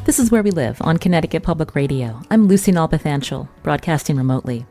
This is Where We Live on Connecticut Public Radio. I'm Lucy Nalpathanchel, broadcasting remotely.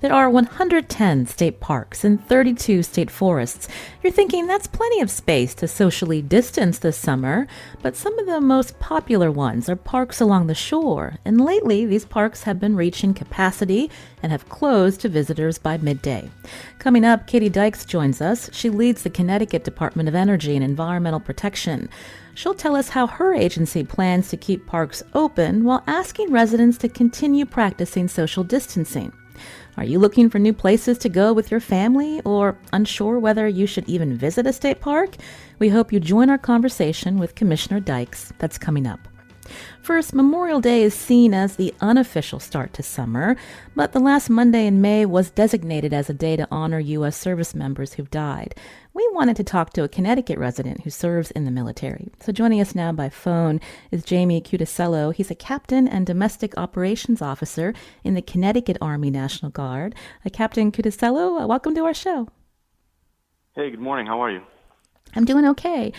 There are 110 state parks and 32 state forests. You're thinking that's plenty of space to socially distance this summer, but some of the most popular ones are parks along the shore, and lately these parks have been reaching capacity and have closed to visitors by midday. Coming up, Katie Dykes joins us. She leads the Connecticut Department of Energy and Environmental Protection. She'll tell us how her agency plans to keep parks open while asking residents to continue practicing social distancing. Are you looking for new places to go with your family or unsure whether you should even visit a state park? We hope you join our conversation with Commissioner Dykes. That's coming up. First, Memorial Day is seen as the unofficial start to summer, but the last Monday in May was designated as a day to honor U.S. service members who've died. We wanted to talk to a Connecticut resident who serves in the military. So joining us now by phone is Jamie Cuticello. He's a captain and domestic operations officer in the Connecticut Army National Guard. Captain Cuticello, welcome to our show. Hey, good morning. How are you? I'm doing okay.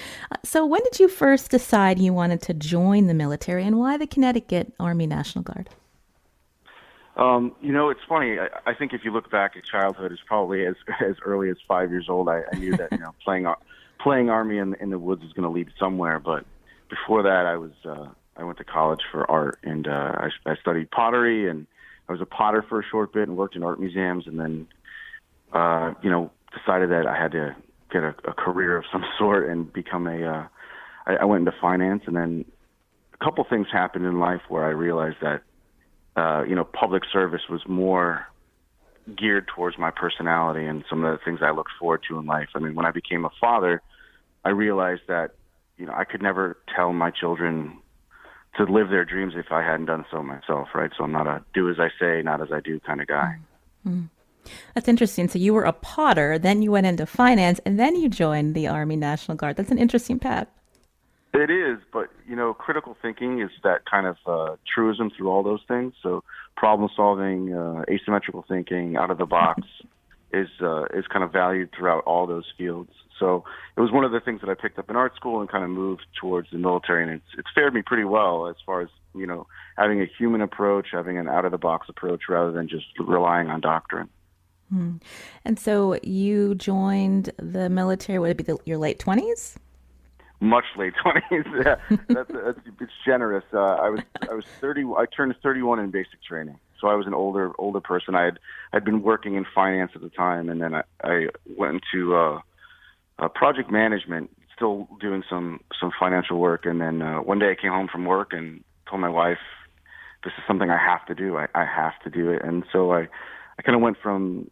So when did you first decide you wanted to join the military, and why the Connecticut Army National Guard? It's funny. I think if you look back at childhood, it's probably as early as 5 years old. I knew that playing Army in the woods was going to lead somewhere. But before that, I went to college for art, and I studied pottery, and I was a potter for a short bit and worked in art museums, and then decided that I had to get a career of some sort and become I went into finance, and then a couple things happened in life where I realized that public service was more geared towards my personality and some of the things I looked forward to in life. I mean, when I became a father, I realized that I could never tell my children to live their dreams if I hadn't done so myself, right? So I'm not a do as I say, not as I do kind of guy. Mm-hmm. That's interesting. So you were a potter, then you went into finance, and then you joined the Army National Guard. That's an interesting path. It is, but, critical thinking is that kind of truism through all those things. So problem solving, asymmetrical thinking, out of the box is kind of valued throughout all those fields. So it was one of the things that I picked up in art school and kind of moved towards the military, and it's fared me pretty well as far as, having a human approach, having an out-of-the-box approach rather than just relying on doctrine. And so you joined the military, would it be your late 20s? Much late 20s. Yeah, it's generous. I was 30. I turned 31 in basic training, so I was an older person. I'd been working in finance at the time, and then I went into project management, still doing some financial work. And then one day I came home from work and told my wife, "This is something I have to do. I have to do it." And so I kind of went from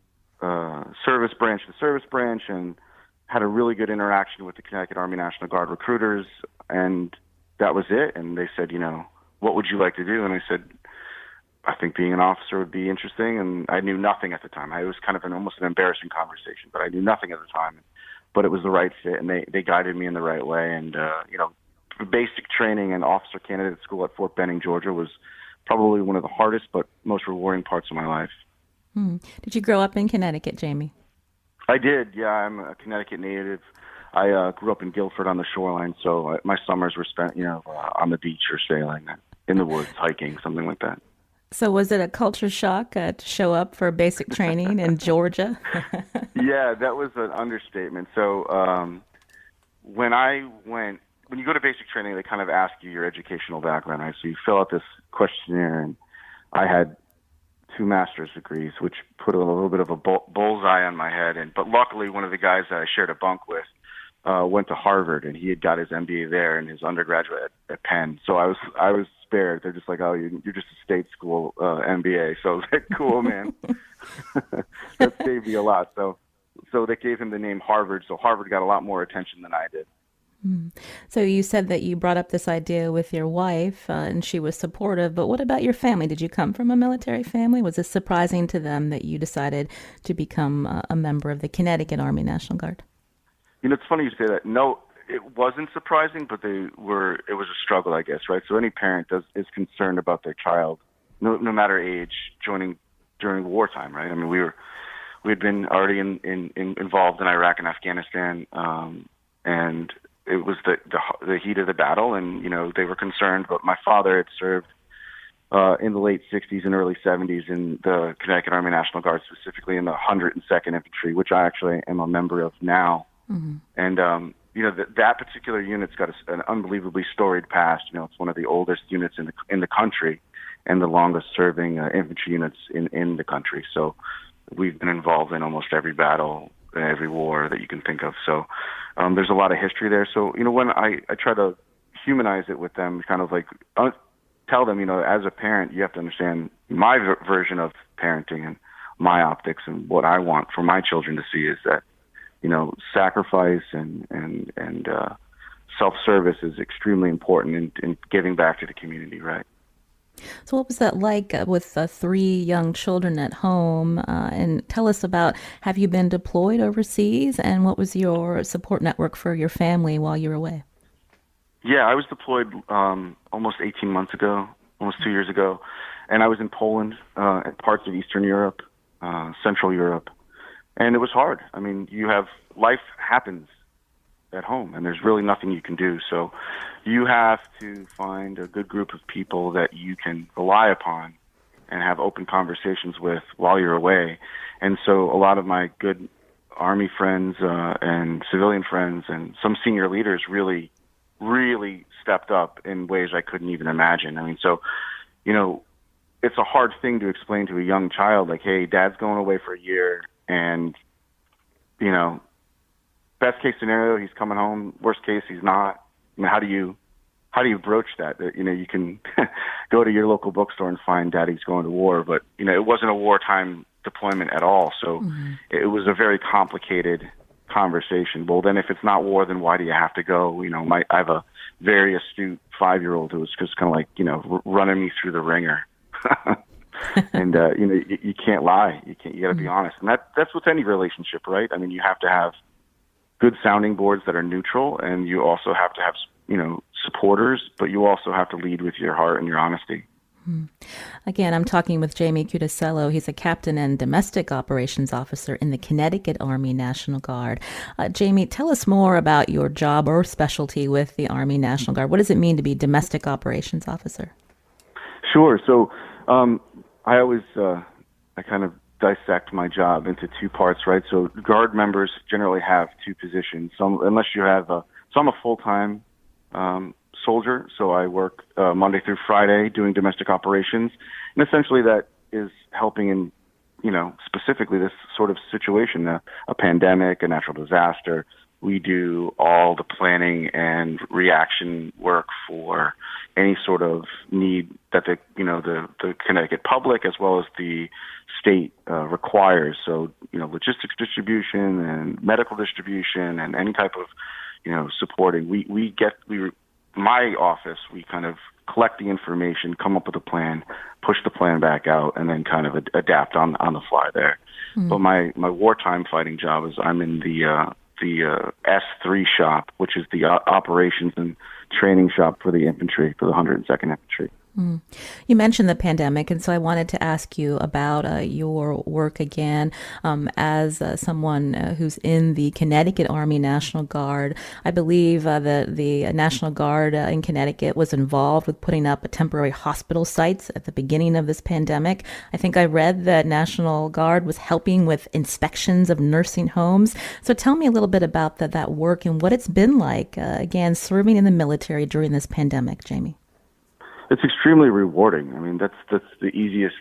service branch to service branch and had a really good interaction with the Connecticut Army National Guard recruiters, and that was it. And they said, what would you like to do? And I said, I think being an officer would be interesting. And I knew nothing at the time. It was kind of almost an embarrassing conversation, but I knew nothing at the time. But it was the right fit, and they guided me in the right way. And, basic training and officer candidate school at Fort Benning, Georgia was probably one of the hardest but most rewarding parts of my life. Did you grow up in Connecticut, Jamie? I did, yeah. I'm a Connecticut native. I grew up in Guilford on the shoreline, so my summers were spent, on the beach or sailing, in the woods, hiking, something like that. So was it a culture shock to show up for basic training in Georgia? Yeah, that was an understatement. So when you go to basic training, they kind of ask you your educational background, right? So you fill out this questionnaire, and I had 2 master's degrees, which put a little bit of a bullseye on my head. But luckily, one of the guys that I shared a bunk with went to Harvard, and he had got his MBA there and his undergraduate at Penn. So I was spared. They're just like, "Oh, you're just a state school MBA." So I was like, "Cool, man." That saved me a lot. So they gave him the name Harvard. So Harvard got a lot more attention than I did. So you said that you brought up this idea with your wife, and she was supportive, but what about your family? Did you come from a military family? Was it surprising to them that you decided to become a member of the Connecticut Army National Guard? It's funny you say that. No, it wasn't surprising, but it was a struggle, I guess, right? So any parent is concerned about their child, no matter age, joining during wartime, right? I mean, we had been already involved in Iraq and Afghanistan, and it was the heat of the battle, and they were concerned. But my father had served in the late 60s and early 70s in the Connecticut Army National Guard, specifically in the 102nd Infantry, which I actually am a member of now. Mm-hmm. And that particular unit's got an unbelievably storied past. It's one of the oldest units in the country, and the longest serving infantry units in the country. So we've been involved in almost every battle, every war that you can think of. So there's a lot of history there. So when I try to humanize it with them, kind of like tell them, as a parent, you have to understand my version of parenting and my optics, and what I want for my children to see is that, sacrifice and self-service is extremely important in giving back to the community, right? So what was that like with 3 young children at home? And tell us about, have you been deployed overseas, and what was your support network for your family while you were away? Yeah, I was deployed almost 18 months ago, almost 2 years ago, and I was in Poland and parts of Eastern Europe, Central Europe, and it was hard. I mean, life happens at home, and there's really nothing you can do. So you have to find a good group of people that you can rely upon and have open conversations with while you're away. And so a lot of my good Army friends and civilian friends and some senior leaders really stepped up in ways I couldn't even imagine. I mean, so, it's a hard thing to explain to a young child, like, hey, Dad's going away for a year, and, best case scenario, he's coming home. Worst case, he's not. I mean, how do you broach that? You can go to your local bookstore and find Daddy's going to war, but, it wasn't a wartime deployment at all. So It was a very complicated conversation. Well, then if it's not war, then why do you have to go? I have a very astute 5-year-old who was just kind of like, running me through the ringer. And, you can't lie. You got to be honest. And that's with any relationship, right? I mean, you have to have good sounding boards that are neutral, and you also have to have, supporters, but you also have to lead with your heart and your honesty. Again, I'm talking with Jamie Cuticello. He's a captain and domestic operations officer in the Connecticut Army National Guard. Jamie, tell us more about your job or specialty with the Army National Guard. What does it mean to be domestic operations officer? Sure. So I always I kind of dissect my job into 2 parts, right? So Guard members generally have 2 positions. Unless you have so I'm a full-time soldier, so I work Monday through Friday doing domestic operations, and essentially that is helping in, specifically this sort of situation, a pandemic, a natural disaster. We do all the planning and reaction work for any sort of need that the Connecticut public as well as the state requires. So, logistics distribution and medical distribution and any type of, supporting. My office, we kind of collect the information, come up with a plan, push the plan back out, and then kind of adapt on the fly there. But my wartime fighting job is I'm in the S3 shop, which is the operations and training shop for the infantry, for the 102nd Infantry. You mentioned the pandemic, and so I wanted to ask you about your work again as someone who's in the Connecticut Army National Guard. I believe that the National Guard in Connecticut was involved with putting up temporary hospital sites at the beginning of this pandemic. I think I read that National Guard was helping with inspections of nursing homes. So tell me a little bit about that work and what it's been like, again, serving in the military during this pandemic, Jamie. It's extremely rewarding. I mean, that's the easiest,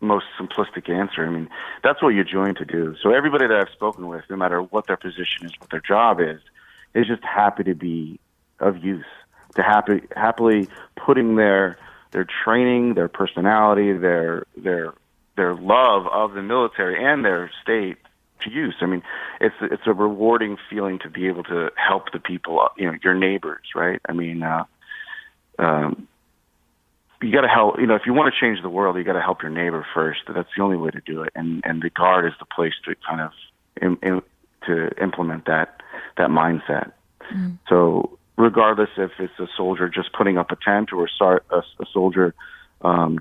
most simplistic answer. I mean, that's what you're joined to do. So everybody that I've spoken with, no matter what their position is, what their job is just happy to be of use, to happily putting their training, their personality, their love of the military and their state to use. I mean, it's a rewarding feeling to be able to help the people, your neighbors, right? I mean, you got to help. If you want to change the world, you got to help your neighbor first. That's the only way to do it. And the Guard is the place to kind of to implement that mindset. So regardless if it's a soldier just putting up a tent or a soldier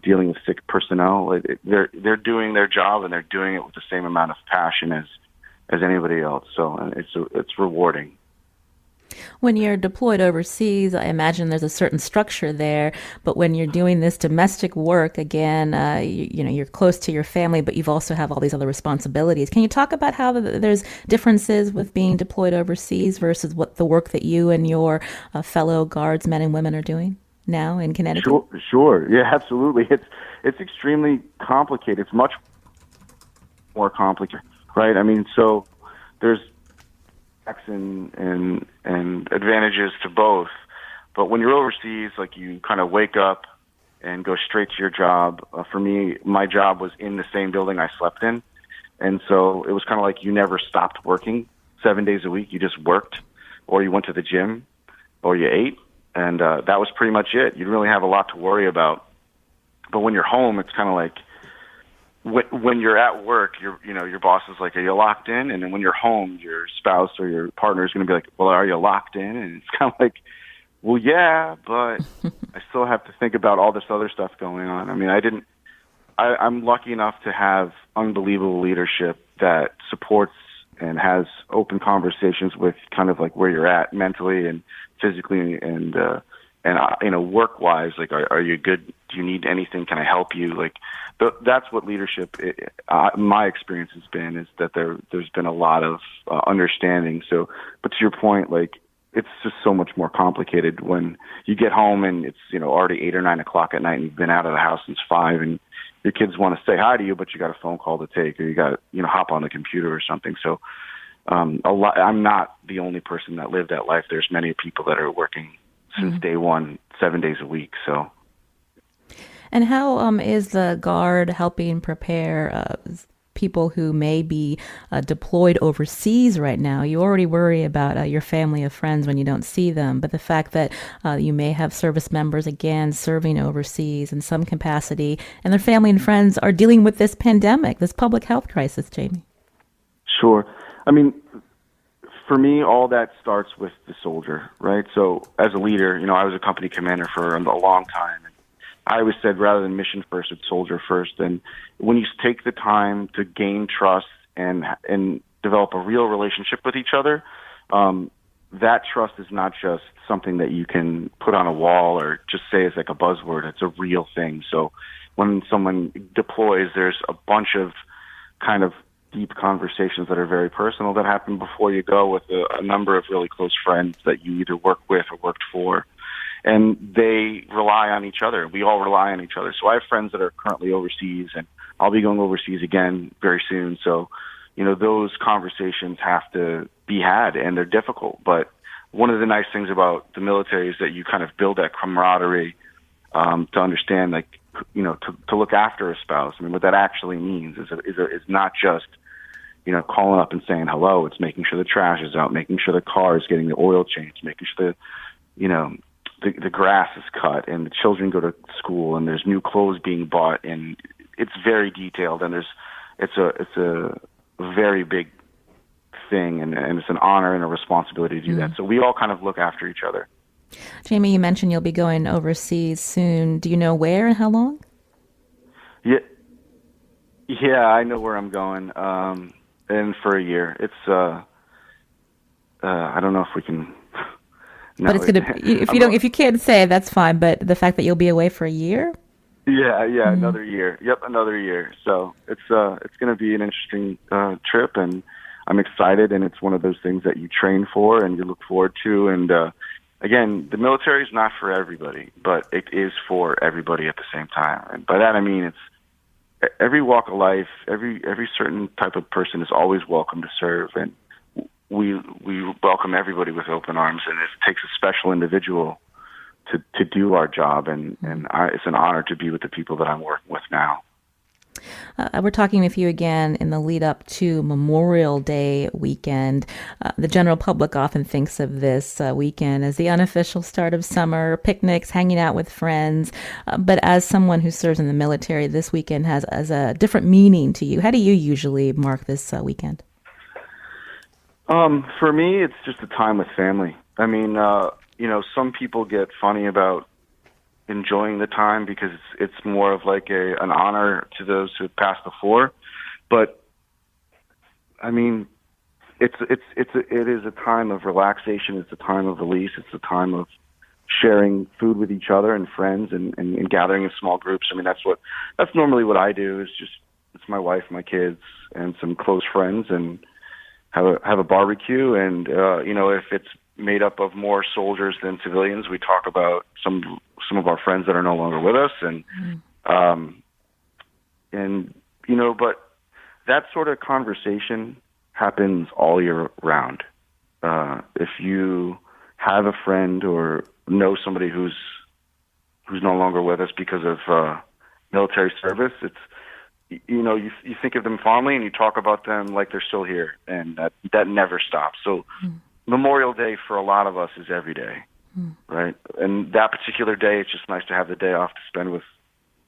dealing with sick personnel, they're doing their job, and they're doing it with the same amount of passion as anybody else. So it's rewarding. When you're deployed overseas, I imagine there's a certain structure there. But when you're doing this domestic work, again, you're close to your family, but you've also have all these other responsibilities. Can you talk about how there's differences with being deployed overseas versus what the work that you and your fellow guards, men and women, are doing now in Connecticut? Sure. Yeah, absolutely. It's extremely complicated. It's much more complicated, right? I mean, so there's and advantages to both. But when you're overseas, like, you kind of wake up and go straight to your job. For me, my job was in the same building I slept in. And so it was kind of like you never stopped working 7 days a week. You just worked, or you went to the gym, or you ate. And that was pretty much it. You didn't really have a lot to worry about. But when you're home, it's kind of like, when you're at work, your boss is like, "Are you locked in?" And then when you're home, your spouse or your partner is going to be like, "Well, are you locked in?" And it's kind of like, "Well, yeah, but I still have to think about all this other stuff going on." I mean, I'm lucky enough to have unbelievable leadership that supports and has open conversations with kind of like where you're at mentally and physically and work-wise. Like, are you good? Do you need anything? Can I help you? Like, that's what leadership, my experience has been, is that there's been a lot of understanding. So, but to your point, like, it's just so much more complicated when you get home and it's, already 8 or 9 o'clock at night and you've been out of the house since 5, and your kids want to say hi to you, but you got a phone call to take, or you got to, hop on the computer or something. So, I'm not the only person that lived that life. There's many people that are working since day one, 7 days a week. So. And how is the Guard helping prepare people who may be deployed overseas right now? You already worry about your family of friends when you don't see them, but the fact that you may have service members, again, serving overseas in some capacity, and their family and friends are dealing with this pandemic, this public health crisis, Jamie. Sure. I mean, for me, all that starts with the soldier, right? So as a leader, I was a company commander for a long time. I always said, rather than mission first, it's soldier first. And when you take the time to gain trust and develop a real relationship with each other, that trust is not just something that you can put on a wall or just say as like a buzzword. It's a real thing. So when someone deploys, there's a bunch of kind of deep conversations that are very personal that happen before you go with a number of really close friends that you either work with or worked for. And they rely on each other. We all rely on each other. So I have friends that are currently overseas, and I'll be going overseas again very soon. So, those conversations have to be had, and they're difficult. But one of the nice things about the military is that you kind of build that camaraderie to understand, like, to look after a spouse. I mean, what that actually means is not just, calling up and saying hello. It's making sure the trash is out, making sure the car is getting the oil changed, making sure the grass is cut and the children go to school and there's new clothes being bought, and it's very detailed, and it's a very big thing, and it's an honor and a responsibility to do that. So we all kind of look after each other. Jamie, you mentioned you'll be going overseas soon. Do you know where and how long? Yeah, I know where I'm going, and for a year. It's I don't know if we can. No, but it's gonna. If you can't say, that's fine. But the fact that you'll be away for a year. Yeah, another year. Yep, another year. So it's going to be an interesting trip, and I'm excited. And it's one of those things that you train for and you look forward to. And again, the military is not for everybody, but it is for everybody at the same time. And by that I mean it's every walk of life, every certain type of person is always welcome to serve, and we welcome everybody with open arms. And it takes a special individual to do our job, and it's an honor to be with the people that I'm working with now. We're talking with you again in the lead up to Memorial Day weekend. The general public often thinks of this weekend as the unofficial start of summer, picnics, hanging out with friends. But as someone who serves in the military, this weekend has a different meaning to you. How do you usually mark this weekend? For me, it's just a time with family. I mean, some people get funny about enjoying the time because it's more of like an honor to those who have passed before. But I mean, it is a time of relaxation. It's a time of release. It's a time of sharing food with each other and friends and gathering in small groups. I mean, that's normally what I do. Is just it's my wife, my kids, and some close friends, and have a barbecue. And if it's made up of more soldiers than civilians, we talk about some of our friends that are no longer with us, but that sort of conversation happens all year round. If you have a friend or know somebody who's no longer with us because of military service, it's you think of them fondly and you talk about them like they're still here, and that never stops. So Memorial Day for a lot of us is every day, right? And that particular day, it's just nice to have the day off to spend with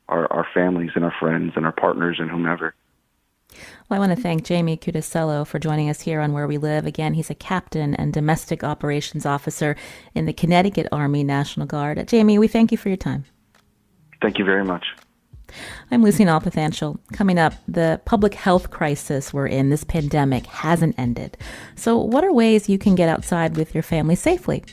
our families and our friends and our partners and whomever. Well, I want to thank Jamie Cuticello for joining us here on Where We Live. Again, he's a captain and domestic operations officer in the Connecticut Army National Guard. Jamie, we thank you for your time. Thank you very much. I'm Lucy Nalpathanchel. Coming up, the public health crisis we're in, this pandemic, hasn't ended. So what are ways you can get outside with your family safely?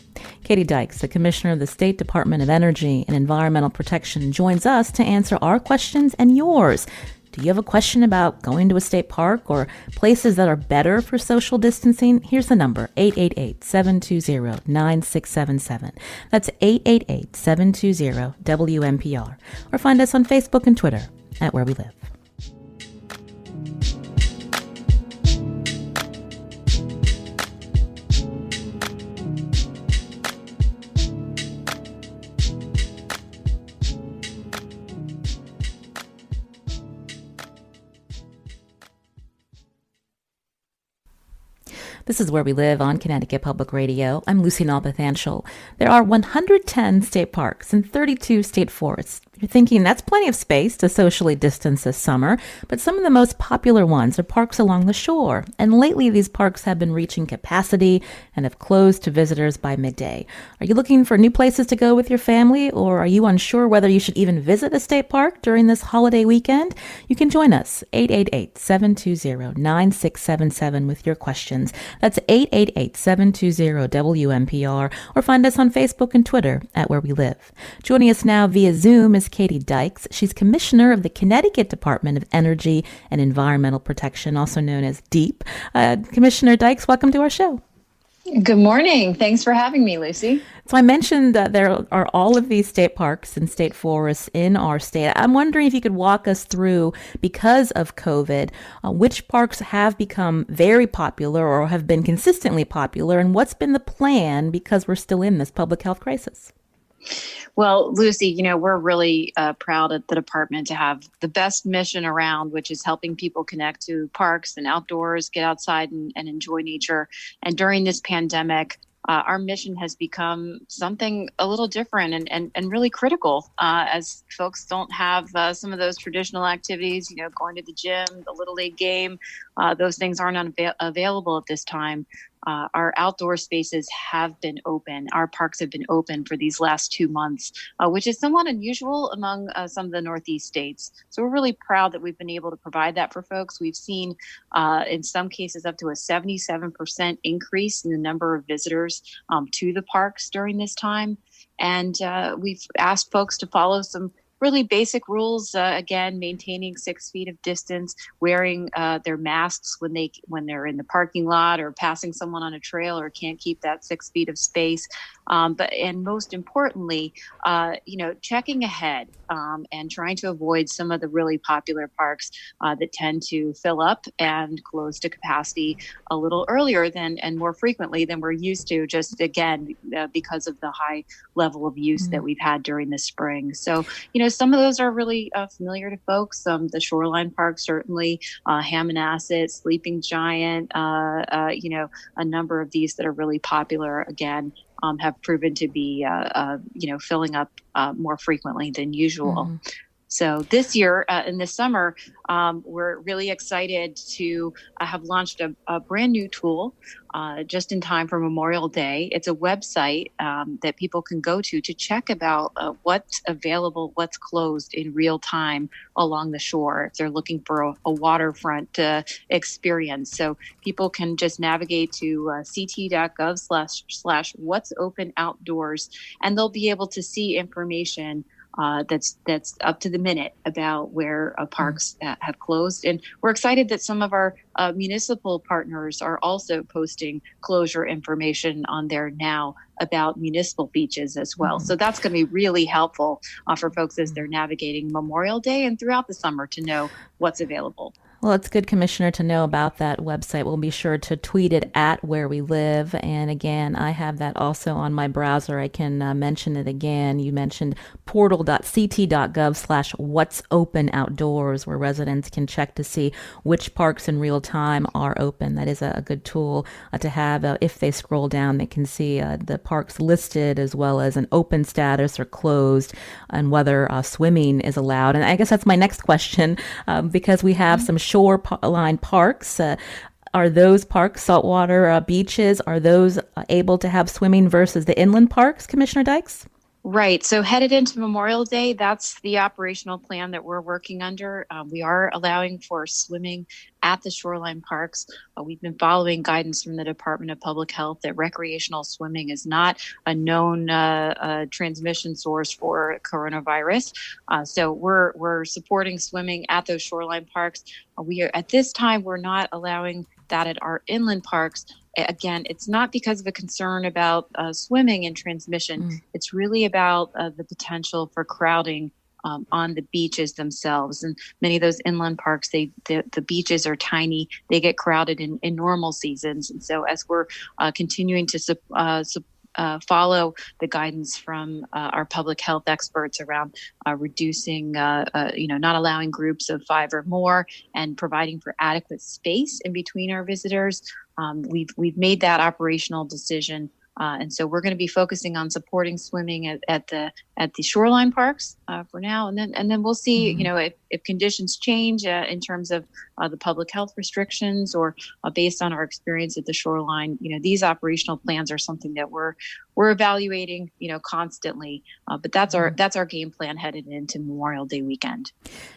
Katie Dykes, the Commissioner of the State Department of Energy and Environmental Protection, joins us to answer our questions and yours. Do you have a question about going to a state park or places that are better for social distancing? Here's the number, 888-720-9677. That's 888-720-WNPR. Or find us on Facebook and Twitter at Where We Live. This is Where We Live on Connecticut Public Radio. I'm Lucy Nalpathanchel. There are 110 state parks and 32 state forests. You're thinking that's plenty of space to socially distance this summer, but some of the most popular ones are parks along the shore. And lately, these parks have been reaching capacity and have closed to visitors by midday. Are you looking for new places to go with your family, or are you unsure whether you should even visit a state park during this holiday weekend? You can join us, 888-720-9677 with your questions. That's 888-720-WNPR, or find us on Facebook and Twitter at Where We Live. Joining us now via Zoom is Katie Dykes. She's Commissioner of the Connecticut Department of Energy and Environmental Protection, also known as DEEP. Commissioner Dykes, welcome to our show. Good morning. Thanks for having me, Lucy. So I mentioned that there are all of these state parks and state forests in our state. I'm wondering if you could walk us through, because of COVID, which parks have become very popular or have been consistently popular, and what's been the plan because we're still in this public health crisis? Well, Lucy, we're really proud at the department to have the best mission around, which is helping people connect to parks and outdoors, get outside and enjoy nature. And during this pandemic, our mission has become something a little different and really critical as folks don't have some of those traditional activities, going to the gym, the Little League game. Those things aren't available at this time. Our outdoor spaces have been open. Our parks have been open for these last 2 months, which is somewhat unusual among some of the Northeast states. So we're really proud that we've been able to provide that for folks. We've seen, in some cases, up to a 77% increase in the number of visitors to the parks during this time. And we've asked folks to follow some really basic rules, again, maintaining 6 feet of distance, wearing their masks when they're in the parking lot or passing someone on a trail or can't keep that 6 feet of space. And most importantly, checking ahead and trying to avoid some of the really popular parks that tend to fill up and close to capacity a little earlier and more frequently than we're used to, just again, because of the high level of use that we've had during the spring. So, some of those are really familiar to folks. The shoreline parks, certainly, Hammonasset, Sleeping Giant, a number of these that are really popular, again, have proven to be, filling up more frequently than usual. So this year, in the summer, we're really excited to have launched a brand new tool just in time for Memorial Day. It's a website that people can go to check about what's available, what's closed in real time along the shore if they're looking for a waterfront experience. So people can just navigate to ct.gov// what's open outdoors, and they'll be able to see information that's up to the minute about where parks have closed. And we're excited that some of our municipal partners are also posting closure information on there now about municipal beaches as well. So that's going to be really helpful for folks as they're navigating Memorial Day and throughout the summer to know what's available. Well, it's good, Commissioner, to know about that website. We'll be sure to tweet it at Where We Live. And again, I have that also on my browser. I can mention it again. You mentioned portal.ct.gov/what's open outdoors, where residents can check to see which parks in real time are open. That is a good tool to have. If they scroll down, they can see the parks listed as well as an open status or closed, and whether swimming is allowed. And I guess that's my next question, because we have some shoreline parks. Are those parks, saltwater beaches, are those able to have swimming versus the inland parks, Commissioner Dykes? Right. So headed into Memorial Day, that's the operational plan that we're working under. We are allowing for swimming at the shoreline parks. We've been following guidance from the Department of Public Health that recreational swimming is not a known transmission source for coronavirus. So we're supporting swimming at those shoreline parks. At this time, we're not allowing that at our inland parks. Again, it's not because of a concern about swimming and transmission. It's really about the potential for crowding on the beaches themselves. And many of those inland parks, the beaches are tiny. They get crowded in normal seasons. And so as we're continuing to follow the guidance from our public health experts around reducing, not allowing groups of 5 or more, and providing for adequate space in between our visitors, we've made that operational decision. And so we're going to be focusing on supporting swimming at the shoreline parks for now, and then we'll see. If conditions change in terms of the public health restrictions, or based on our experience at the shoreline, these operational plans are something that we're evaluating, constantly. But that's our game plan headed into Memorial Day weekend.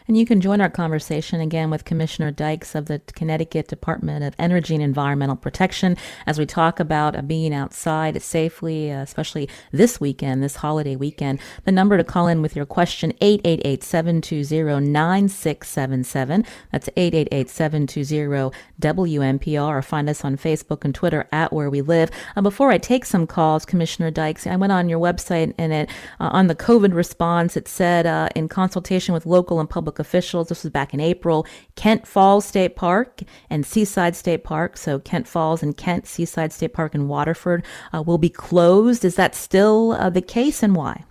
And you can join our conversation again with Commissioner Dykes of the Connecticut Department of Energy and Environmental Protection as we talk about being outside safely, especially this weekend, this holiday weekend. The number to call in with your question, 888-720-9677. That's 888-720-WNPR, or find us on Facebook and Twitter at Where We Live. Before I take some calls, Commissioner Dykes, I went on your website, and it on the COVID response, it said in consultation with local and public officials, this was back in April, Kent Falls State Park and Seaside State Park, so Kent Falls and Kent, Seaside State Park and Waterford will be closed. Is that still the case, and why?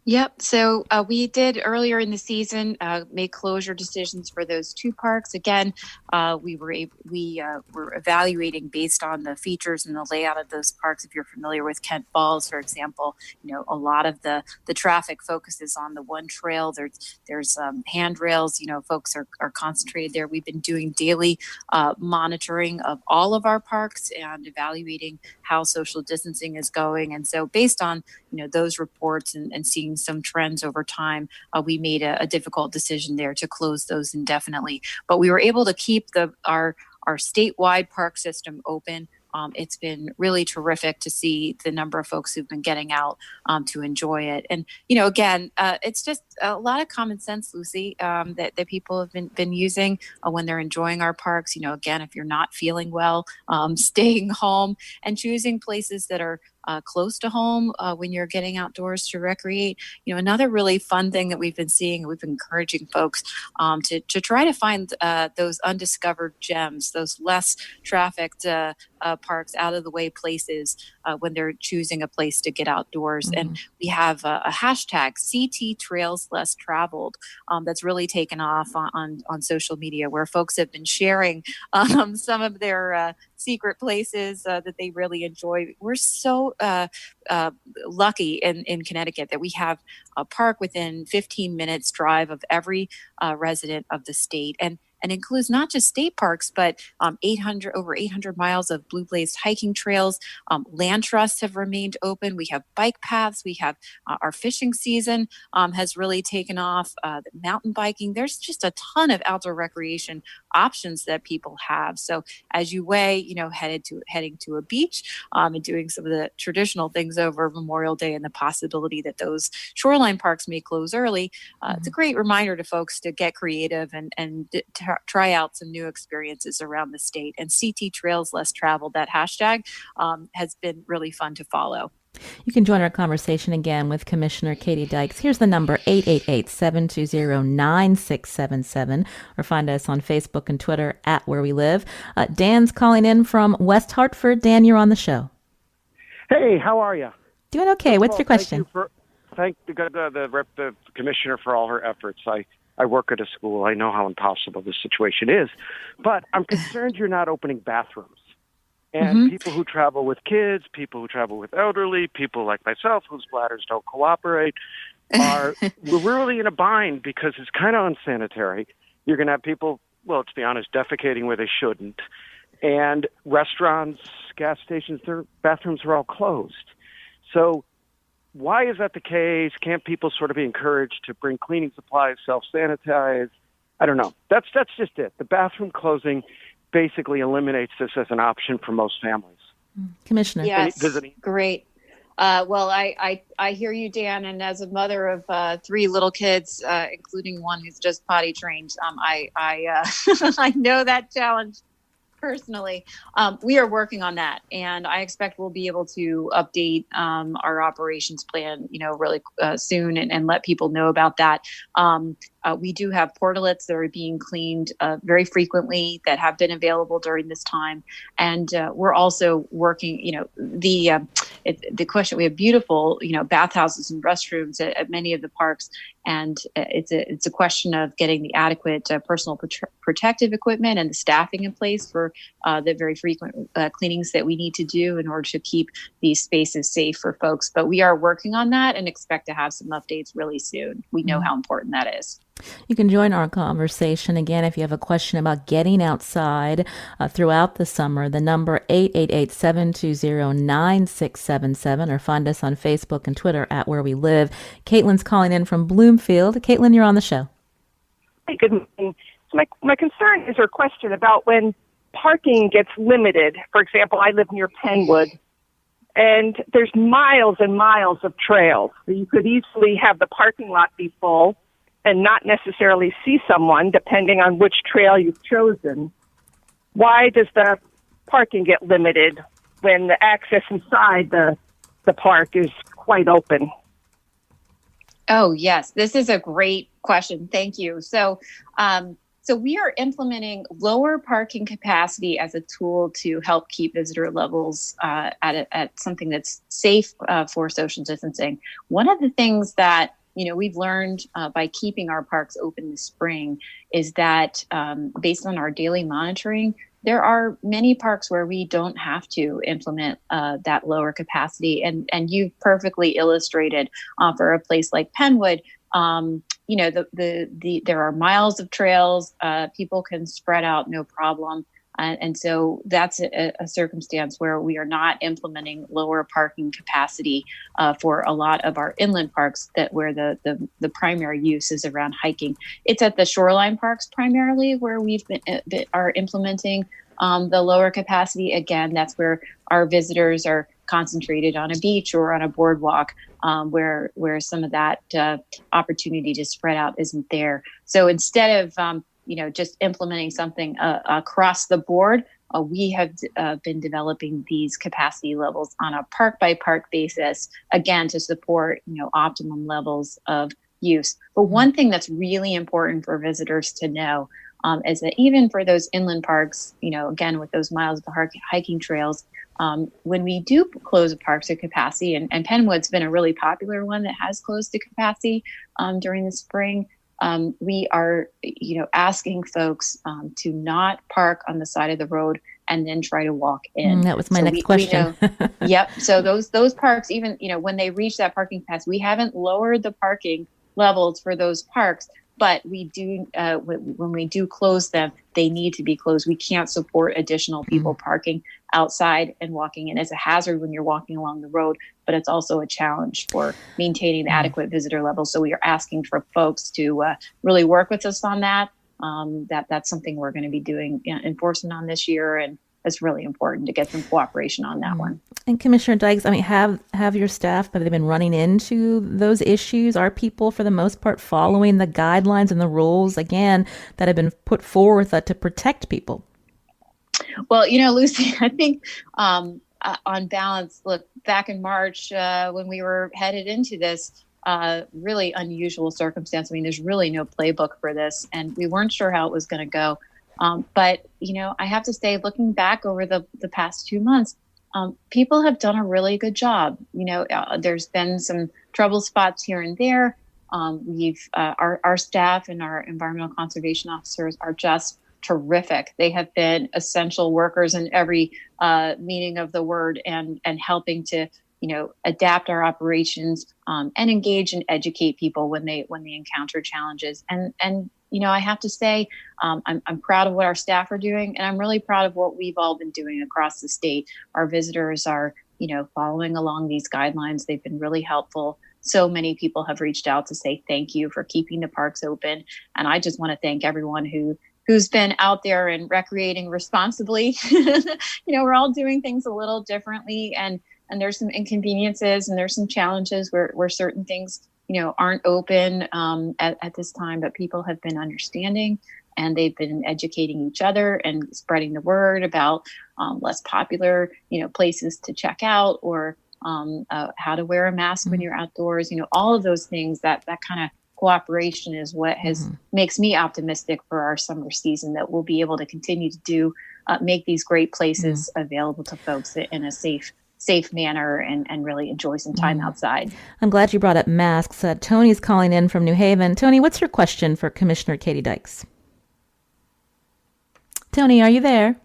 Yep. So we did earlier in the season make closure decisions for those 2 parks. Again, we were evaluating based on the features and the layout of those parks. If you're familiar with Kent Falls, for example, a lot of the traffic focuses on the one trail. There's handrails. Folks are concentrated there. We've been doing daily monitoring of all of our parks and evaluating how social distancing is going. And so based on those reports and seeing some trends over time, we made a difficult decision there to close those indefinitely. But we were able to keep our statewide park system open. It's been really terrific to see the number of folks who've been getting out to enjoy it. And, again, it's just a lot of common sense, Lucy, that people have been using when they're enjoying our parks. Again, if you're not feeling well, staying home and choosing places that are close to home when you're getting outdoors to recreate. Another really fun thing that we've been seeing, we've been encouraging folks to try to find those undiscovered gems, those less trafficked parks, out of the way places when they're choosing a place to get outdoors. And we have a hashtag CT Trails Less Traveled that's really taken off on social media, where folks have been sharing some of their secret places that they really enjoy. We're so lucky in Connecticut that we have a park within 15 minutes drive of every resident of the state, and includes not just state parks, but over 800 miles of blue blazed hiking trails. Land trusts have remained open. We have bike paths. We have our fishing season has really taken off. The mountain biking. There's just a ton of outdoor recreation options that people have. So as you weigh, heading to a beach and doing some of the traditional things over Memorial Day and the possibility that those shoreline parks may close early, it's a great reminder to folks to get creative and try out some new experiences around the state. And CT Trails Less Traveled, that hashtag has been really fun to follow. You can join our conversation again with Commissioner Katie Dykes. Here's the number, 888-720-9677, or find us on Facebook and Twitter at Where We Live. Dan's calling in from West Hartford. Dan, you're on the show. Hey, how are you? Doing okay. What's your question? Thank the commissioner for all her efforts. I work at a school. I know how impossible this situation is, but I'm concerned you're not opening bathrooms. And people who travel with kids, people who travel with elderly, people like myself whose bladders don't cooperate, we're really in a bind because it's kind of unsanitary. You're going to have people, well, to be honest, defecating where they shouldn't. And restaurants, gas stations, their bathrooms are all closed. So why is that the case? Can't people sort of be encouraged to bring cleaning supplies, self-sanitize? I don't know. That's just it. The bathroom closing basically eliminates this as an option for most families. Commissioner. Yes, great. Well, I hear you, Dan, and as a mother of 3 little kids, including one who's just potty trained, I I know that challenge personally. We are working on that, and I expect we'll be able to update our operations plan, really soon, and let people know about that. We do have portalets that are being cleaned very frequently that have been available during this time. And we're also working, the question, we have beautiful, bathhouses and restrooms at many of the parks. And it's a question of getting the adequate personal protective equipment and the staffing in place for the very frequent cleanings that we need to do in order to keep these spaces safe for folks. But we are working on that and expect to have some updates really soon. We know how important that is. You can join our conversation again if you have a question about getting outside throughout the summer. The number 888-720-9677, or find us on Facebook and Twitter at Where We Live. Caitlin's calling in from Bloomfield. Caitlin, you're on the show. Hey, good morning. So my concern is a question about when parking gets limited. For example, I live near Penwood, and there's miles and miles of trails. So you could easily have the parking lot be full and not necessarily see someone, depending on which trail you've chosen. Why does the parking get limited when the access inside the park is quite open? Oh, yes. This is a great question. Thank you. So we are implementing lower parking capacity as a tool to help keep visitor levels at something that's safe for social distancing. One of the things that we've learned by keeping our parks open this spring is that based on our daily monitoring, there are many parks where we don't have to implement that lower capacity. And you perfectly illustrated for a place like Penwood, there are miles of trails. People can spread out no problem. And so that's a circumstance where we are not implementing lower parking capacity for a lot of our inland parks where the primary use is around hiking. It's at the shoreline parks primarily where are implementing the lower capacity. Again, that's where our visitors are concentrated on a beach or on a boardwalk where some of that opportunity to spread out isn't there. So instead of just implementing something across the board, we have been developing these capacity levels on a park by park basis, again, to support, optimum levels of use. But one thing that's really important for visitors to know is that even for those inland parks, again, with those miles of hiking trails, when we do close parks to capacity, and Penwood's been a really popular one that has closed to capacity during the spring, we are, asking folks to not park on the side of the road and then try to walk in. That was my next question. We know, yep. So those parks, even, when they reach that parking pass, we haven't lowered the parking levels for those parks, but we do, when we do close them, they need to be closed. We can't support additional people parking outside and walking in. It's a hazard when you're walking along the road, but it's also a challenge for maintaining the adequate visitor levels. So we are asking for folks to really work with us on that. That's something we're going to be doing enforcement on this year, and it's really important to get some cooperation on that one. And Commissioner Dykes, have your staff, have they been running into those issues? Are people, for the most part, following the guidelines and the rules, again, that have been put forward to protect people? Well, Lucy, I think on balance, look, back in March when we were headed into this really unusual circumstance, there's really no playbook for this, and we weren't sure how it was going to go. But, I have to say, looking back over the past 2 months, people have done a really good job. There's been some trouble spots here and there. Our staff and our environmental conservation officers are just terrific. They have been essential workers in every meaning of the word, and helping to, adapt our operations and engage and educate people when they encounter challenges. And I have to say, I'm proud of what our staff are doing, and I'm really proud of what we've all been doing across the state. Our visitors are, following along these guidelines. They've been really helpful. So many people have reached out to say thank you for keeping the parks open. And I just want to thank everyone who's been out there and recreating responsibly. We're all doing things a little differently, and there's some inconveniences and there's some challenges where certain things aren't open at this time, but people have been understanding, and they've been educating each other and spreading the word about less popular, places to check out, or how to wear a mask when you're outdoors. All of those things, that kind of cooperation is what makes me optimistic for our summer season, that we'll be able to continue to make these great places available to folks in a safe manner, and really enjoy some time outside. I'm glad you brought up masks. Tony's calling in from New Haven. Tony, what's your question for Commissioner Katie Dykes? Tony, are you there?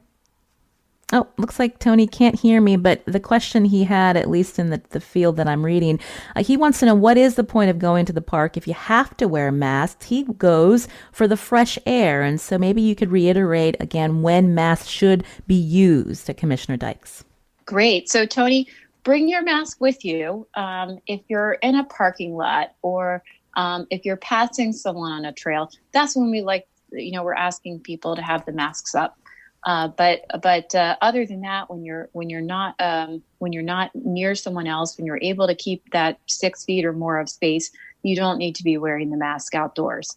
Oh, looks like Tony can't hear me, but the question he had, at least in the field that I'm reading, he wants to know, what is the point of going to the park if you have to wear masks? He goes for the fresh air. And so maybe you could reiterate again when masks should be used, Commissioner Dykes. Great. So, Tony, bring your mask with you. If you're in a parking lot, or if you're passing someone on a trail, that's when we're asking people to have the masks up. But other than that, when you're not near someone else, when you're able to keep that 6 feet or more of space, you don't need to be wearing the mask outdoors.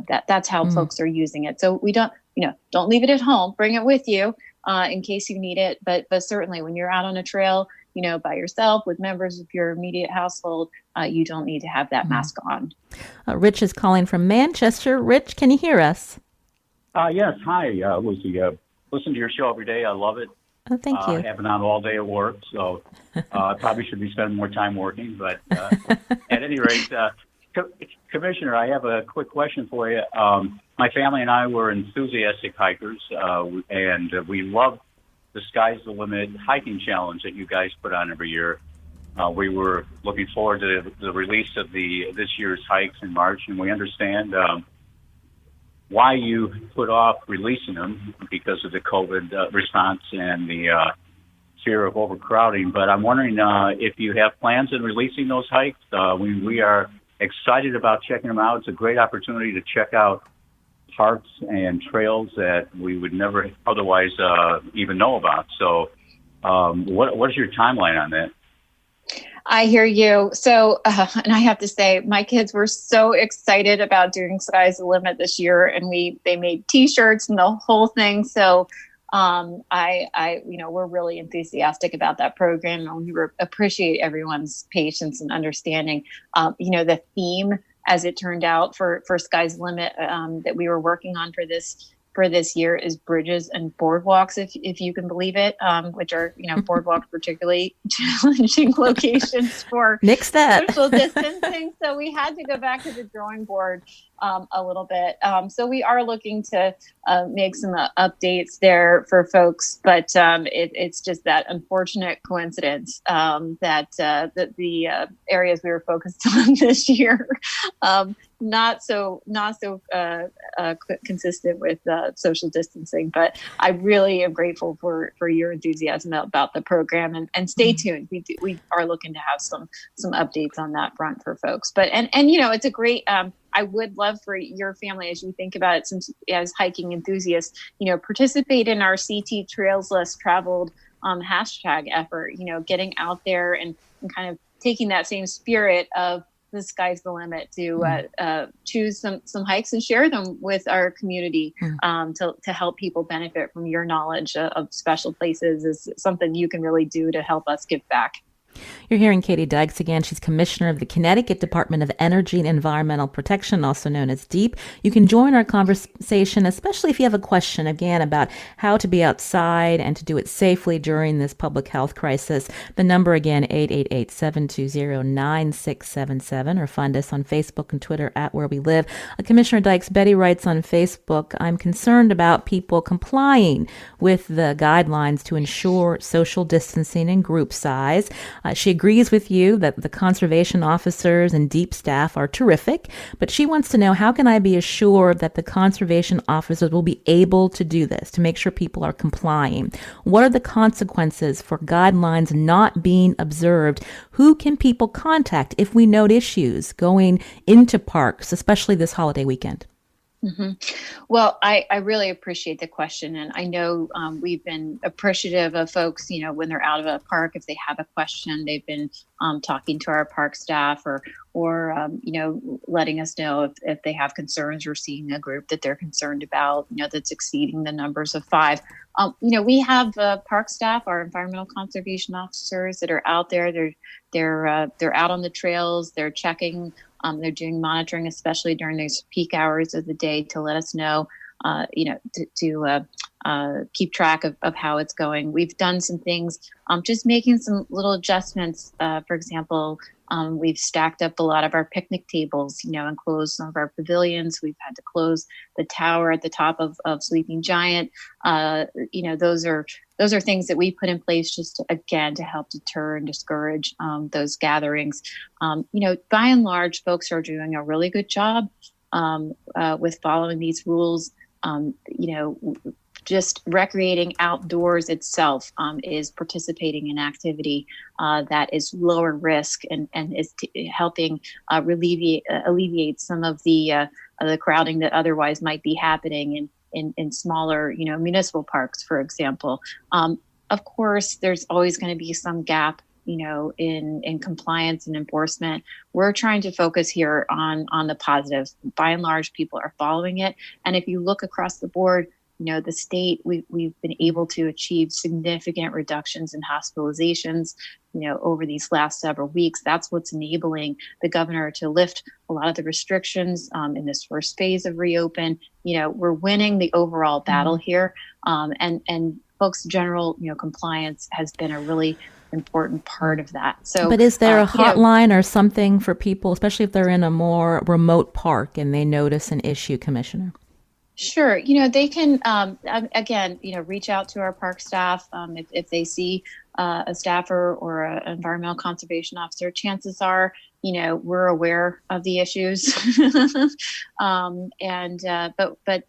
That's how folks are using it. So we don't leave it at home. Bring it with you in case you need it. But certainly when you're out on a trail, by yourself with members of your immediate household, you don't need to have that mask on. Rich is calling from Manchester. Rich, can you hear us? Yes. Hi, Lucy. Listen to your show every day. I love it. Oh, thank you. I have it on all day at work, so I probably should be spending more time working. But at any rate, Commissioner, I have a quick question for you. My family and I were enthusiastic hikers, and we love the Sky's the Limit hiking challenge that you guys put on every year. We were looking forward to the release of this year's hikes in March, and we understand why you put off releasing them because of the COVID response and the fear of overcrowding. But I'm wondering if you have plans in releasing those hikes. We are excited about checking them out. It's a great opportunity to check out parks and trails that we would never otherwise even know about. So what is your timeline on that? I hear you. So, and I have to say, my kids were so excited about doing Sky's the Limit this year, and they made T-shirts and the whole thing. So, we're really enthusiastic about that program, and we appreciate everyone's patience and understanding. The theme, as it turned out, for Sky's the Limit that we were working on for this for this year is bridges and boardwalks, if you can believe it, which are, boardwalks particularly challenging locations for Nix that. social distancing. So we had to go back to the drawing board a little bit. So we are looking to make some updates there for folks, but it's just that unfortunate coincidence that the areas we were focused on this year not so consistent with social distancing. But I really am grateful for your enthusiasm about the program, and stay tuned. We are looking to have some updates on that front for folks. But and it's a great. I would love for your family, as you think about it, since as hiking enthusiasts, participate in our CT Trails Less Traveled hashtag effort. Getting out there and kind of taking that same spirit of the sky's the limit to choose some hikes and share them with our community to help people benefit from your knowledge of special places is something you can really do to help us give back. You're hearing Katie Dykes again. She's commissioner of the Connecticut Department of Energy and Environmental Protection, also known as DEEP. You can join our conversation, especially if you have a question, again, about how to be outside and to do it safely during this public health crisis. The number, again, 888-720-9677, or find us on Facebook and Twitter at Where We Live. Commissioner Dykes, Betty writes on Facebook, I'm concerned about people complying with the guidelines to ensure social distancing and group size. She agrees with you that the conservation officers and DEEP staff are terrific, but she wants to know, how can I be assured that the conservation officers will be able to do this, to make sure people are complying? What are the consequences for guidelines not being observed? Who can people contact if we note issues going into parks, especially this holiday weekend? Mm-hmm. Well, I really appreciate the question. And I know we've been appreciative of folks, when they're out of a park, if they have a question, they've been talking to our park staff or letting us know if they have concerns or seeing a group that they're concerned about, that's exceeding the numbers of 5. We have park staff, our environmental conservation officers that are out there. They're out on the trails. They're checking. They're doing monitoring, especially during those peak hours of the day, to let us know, to keep track of how it's going. We've done some things, just making some little adjustments. For example, we've stacked up a lot of our picnic tables, and closed some of our pavilions. We've had to close the tower at the top of Sleeping Giant. Those are things that we put in place just to help deter and discourage those gatherings. By and large, folks are doing a really good job with following these rules. Just recreating outdoors itself is participating in activity that is lower risk and is helping alleviate some of the crowding that otherwise might be happening in smaller, municipal parks, for example. Of course, there's always going to be some gap, in compliance and enforcement. We're trying to focus here on the positive. By and large, people are following it. And if you look across the board, the state, we've been able to achieve significant reductions in hospitalizations, over these last several weeks. That's what's enabling the governor to lift a lot of the restrictions in this first phase of reopen. We're winning the overall battle here. And folks' general, compliance has been a really important part of that. So, but is there a hotline or something for people, especially if they're in a more remote park and they notice an issue, Commissioner? Sure. They can, again, reach out to our park staff. If they see a staffer or an environmental conservation officer, chances are, we're aware of the issues. But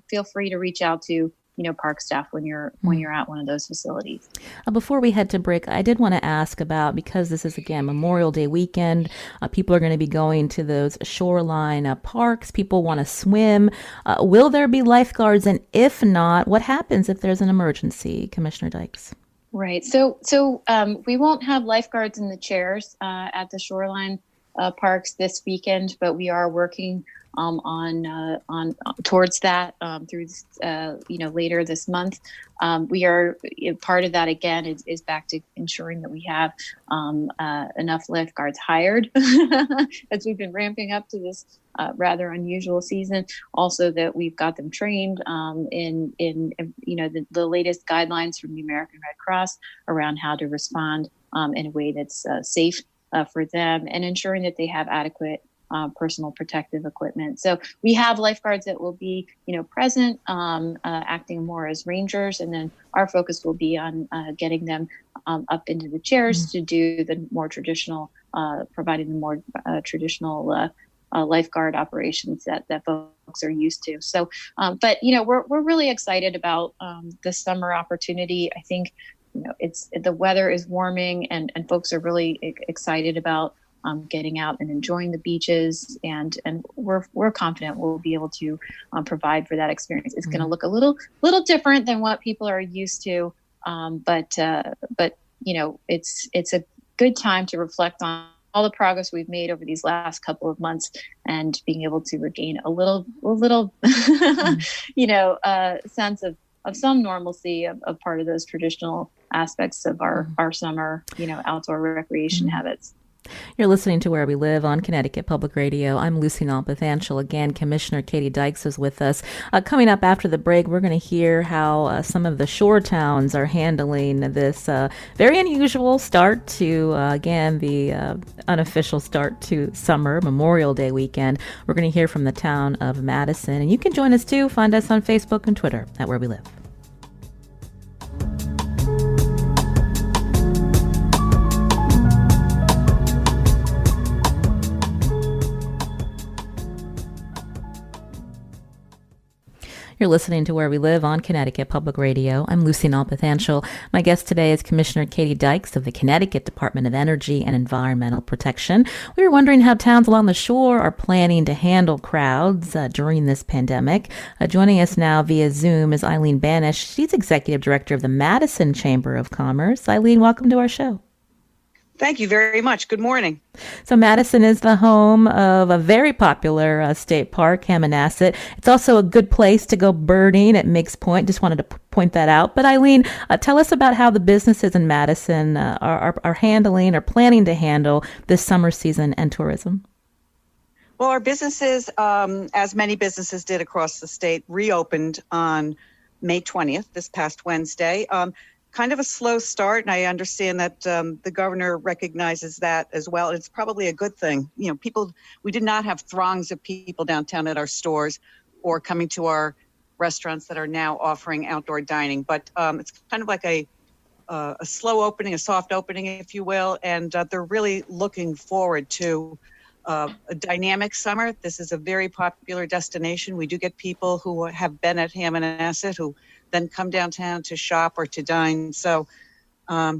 feel free to reach out to park staff when you're at one of those facilities. Before we head to break, I did want to ask about, because this is, again, Memorial Day weekend, people are going to be going to those shoreline parks. People want to swim. Will there be lifeguards? And if not, what happens if there's an emergency, Commissioner Dykes? Right. So we won't have lifeguards in the chairs at the shoreline parks this weekend, but we are working on towards that through later this month. We are part of that again is back to ensuring that we have enough lifeguards hired as we've been ramping up to this rather unusual season. Also, that we've got them trained in the latest guidelines from the American Red Cross around how to respond in a way that's safe for them, and ensuring that they have adequate personal protective equipment. So we have lifeguards that will be, present, acting more as rangers, and then our focus will be on getting them up into the chairs to do the more traditional, providing the more traditional lifeguard operations that folks are used to. So, but we're really excited about the summer opportunity. I think the weather is warming, and folks are really excited about getting out and enjoying the beaches, and we're confident we'll be able to provide for that experience. It's going to look a little different than what people are used to, but it's a good time to reflect on all the progress we've made over these last couple of months, and being able to regain a little sense of some normalcy of part of those traditional aspects of our summer outdoor recreation habits. You're listening to Where We Live on Connecticut Public Radio. I'm Lucy Nalpathanchel. Again, Commissioner Katie Dykes is with us. Coming up after the break, we're going to hear how some of the shore towns are handling this very unusual start to, again, the unofficial start to summer, Memorial Day weekend. We're going to hear from the town of Madison. And you can join us too. Find us on Facebook and Twitter at Where We Live. You're listening to Where We Live on Connecticut Public Radio. I'm Lucy Nalpathanchel. My guest today is Commissioner Katie Dykes of the Connecticut Department of Energy and Environmental Protection. We were wondering how towns along the shore are planning to handle crowds during this pandemic. Joining us now via Zoom is Eileen Banish. She's Executive Director of the Madison Chamber of Commerce. Eileen, welcome to our show. Thank you very much. Good morning. So Madison is the home of a very popular state park, Hammonasset. It's also a good place to go birding at Meigs Point. Just wanted to point that out. But Eileen, tell us about how the businesses in Madison are handling or planning to handle this summer season and tourism. Well, our businesses, as many businesses did across the state, reopened on May 20th, this past Wednesday. Kind of a slow start, and I understand that the governor recognizes that as well. It's probably a good thing. We did not have throngs of people downtown at our stores or coming to our restaurants that are now offering outdoor dining. But it's kind of like a slow opening, a soft opening, if you will, and they're really looking forward to a dynamic summer. This is a very popular destination. We do get people who have been at Hammonasset who then come downtown to shop or to dine. So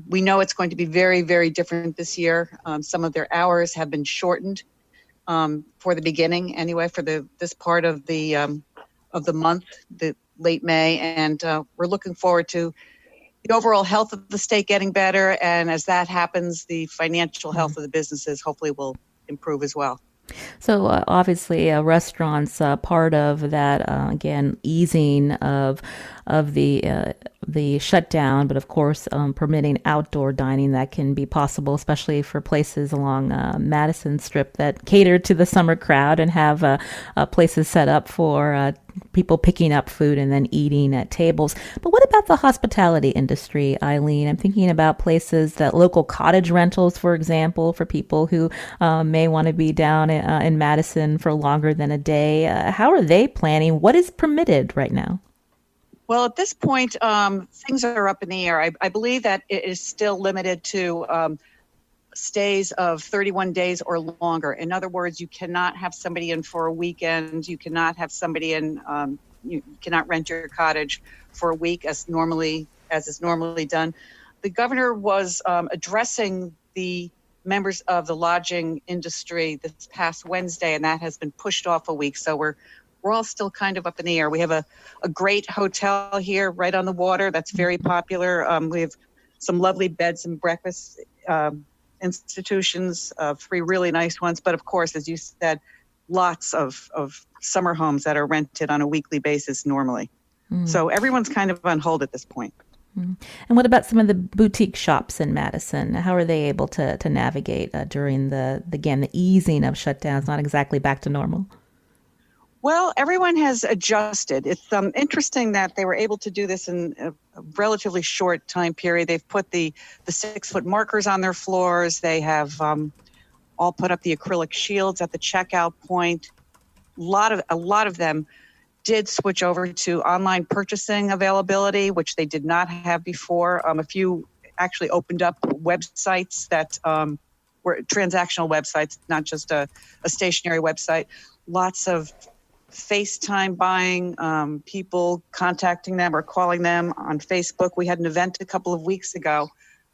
we know it's going to be very, very different this year. Some of their hours have been shortened for the beginning, anyway, for this part of the month, the late May, and we're looking forward to the overall health of the state getting better. And as that happens, the financial health of the businesses hopefully will improve as well. So obviously, restaurants part of that again easing of the shutdown, but of course permitting outdoor dining that can be possible, especially for places along Madison Strip that cater to the summer crowd and have places set up for people picking up food and then eating at tables. But what about the hospitality industry, Eileen? I'm thinking about places that local cottage rentals, for example, for people who may want to be down in Madison for longer than a day. How are they planning? What is permitted right now? Well, at this point, things are up in the air. I believe that it is still limited to stays of 31 days or longer. In other words, you cannot have somebody in for a weekend. You cannot have somebody in. You cannot rent your cottage for a week as is normally done. The governor was addressing the members of the lodging industry this past Wednesday, and that has been pushed off a week. So we're all still kind of up in the air. We have a great hotel here right on the water that's very popular. We have some lovely beds and breakfast institutions, 3 really nice ones. But of course, as you said, lots of summer homes that are rented on a weekly basis normally. So everyone's kind of on hold at this point. And what about some of the boutique shops in Madison? How are they able to navigate during the easing of shutdowns, not exactly back to normal? Well, everyone has adjusted. It's interesting that they were able to do this in a relatively short time period. They've put the 6-foot markers on their floors. They have all put up the acrylic shields at the checkout point. A lot of them did switch over to online purchasing availability, which they did not have before. A few actually opened up websites that were transactional websites, not just a stationary website. Lots of FaceTime buying, people contacting them or calling them on Facebook. We had an event a couple of weeks ago.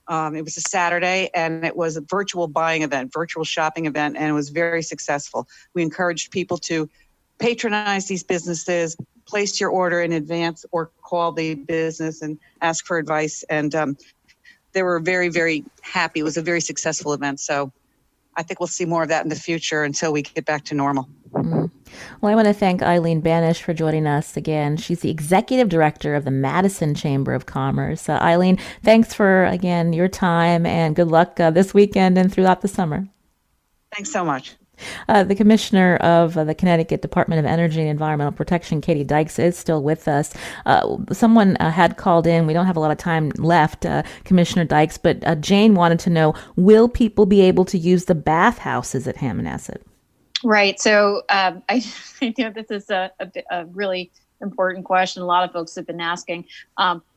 It was a Saturday, and it was a virtual buying event, virtual shopping event, and it was very successful. We encouraged people to patronize these businesses, place your order in advance, or call the business and ask for advice. And they were very, very happy. It was a very successful event. So I think we'll see more of that in the future until we get back to normal. Well, I want to thank Eileen Banish for joining us again. She's the executive director of the Madison Chamber of Commerce. Eileen, thanks for, again, your time, and good luck this weekend and throughout the summer. Thanks so much. The commissioner of the Connecticut Department of Energy and Environmental Protection, Katie Dykes, is still with us. Someone had called in. We don't have a lot of time left, Commissioner Dykes, but Jane wanted to know, will people be able to use the bathhouses at Hammonasset? Right. So I know this is a really important question. A lot of folks have been asking.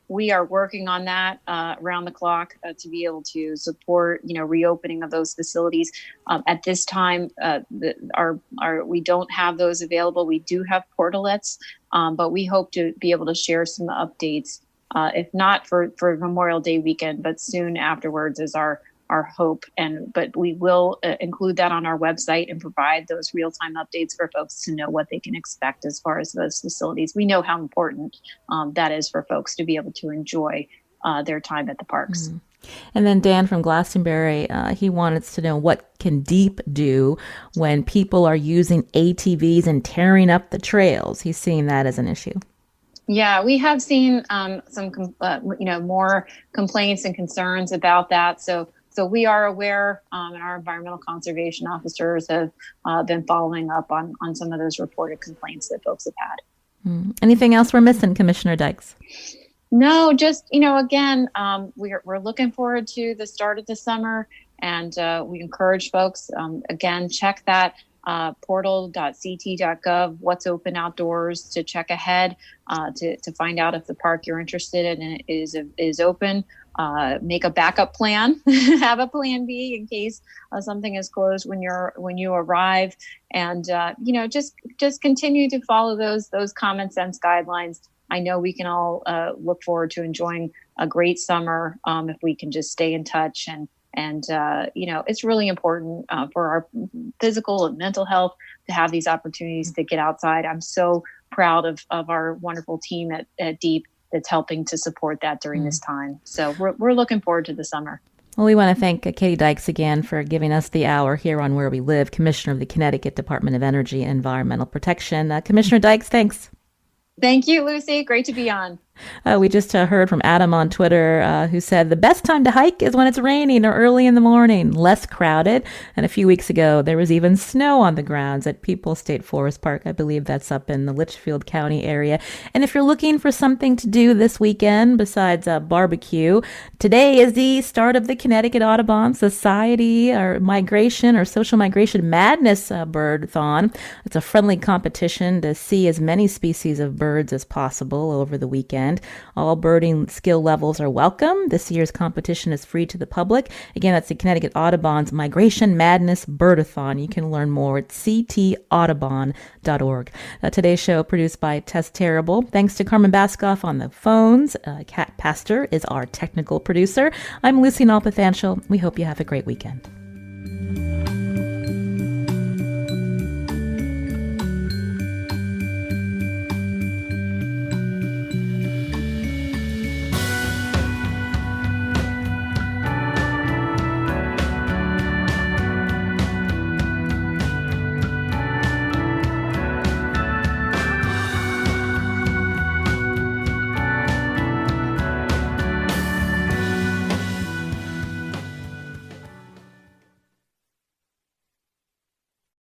We are working on that around the clock to be able to support, reopening of those facilities. At this time, we don't have those available. We do have portalets, but we hope to be able to share some updates, if not for Memorial Day weekend, but soon afterwards is our hope. But we will include that on our website and provide those real-time updates for folks to know what they can expect as far as those facilities. We know how important that is for folks to be able to enjoy their time at the parks. And then Dan from Glastonbury, he wanted to know, what can DEEP do when people are using ATVs and tearing up the trails? He's seeing that as an issue. Yeah, we have seen some more complaints and concerns about that. So we are aware, and our environmental conservation officers have been following up on some of those reported complaints that folks have had. Anything else we're missing, Commissioner Dykes? No, just, again, we're looking forward to the start of the summer, and we encourage folks, again, check that portal.ct.gov, what's open outdoors, to check ahead to find out if the park you're interested in is open. Make a backup plan, have a plan B in case something is closed when you arrive, and just continue to follow those common sense guidelines. I know we can all look forward to enjoying a great summer if we can just stay in touch, and it's really important for our physical and mental health to have these opportunities to get outside. I'm so proud of our wonderful team at DEEP that's helping to support that during this time. So we're looking forward to the summer. Well, we want to thank Katie Dykes again for giving us the hour here on Where We Live, Commissioner of the Connecticut Department of Energy and Environmental Protection. Commissioner Dykes, thanks. Thank you, Lucy. Great to be on. We just heard from Adam on Twitter who said the best time to hike is when it's raining or early in the morning, less crowded. And a few weeks ago, there was even snow on the grounds at Peoples State Forest Park. I believe that's up in the Litchfield County area. And if you're looking for something to do this weekend besides barbecue, today is the start of the Connecticut Audubon Society or Migration or Social Migration Madness Bird-thon. It's a friendly competition to see as many species of birds as possible over the weekend. All birding skill levels are welcome. This year's competition is free to the public. Again, that's the Connecticut Audubon's Migration Madness Bird-a-thon. You can learn more at ctaudubon.org. Today's show produced by Tess Terrible. Thanks to Carmen Baskoff on the phones. Kat Pastor is our technical producer. I'm Lucy Nalpathanchel. We hope you have a great weekend.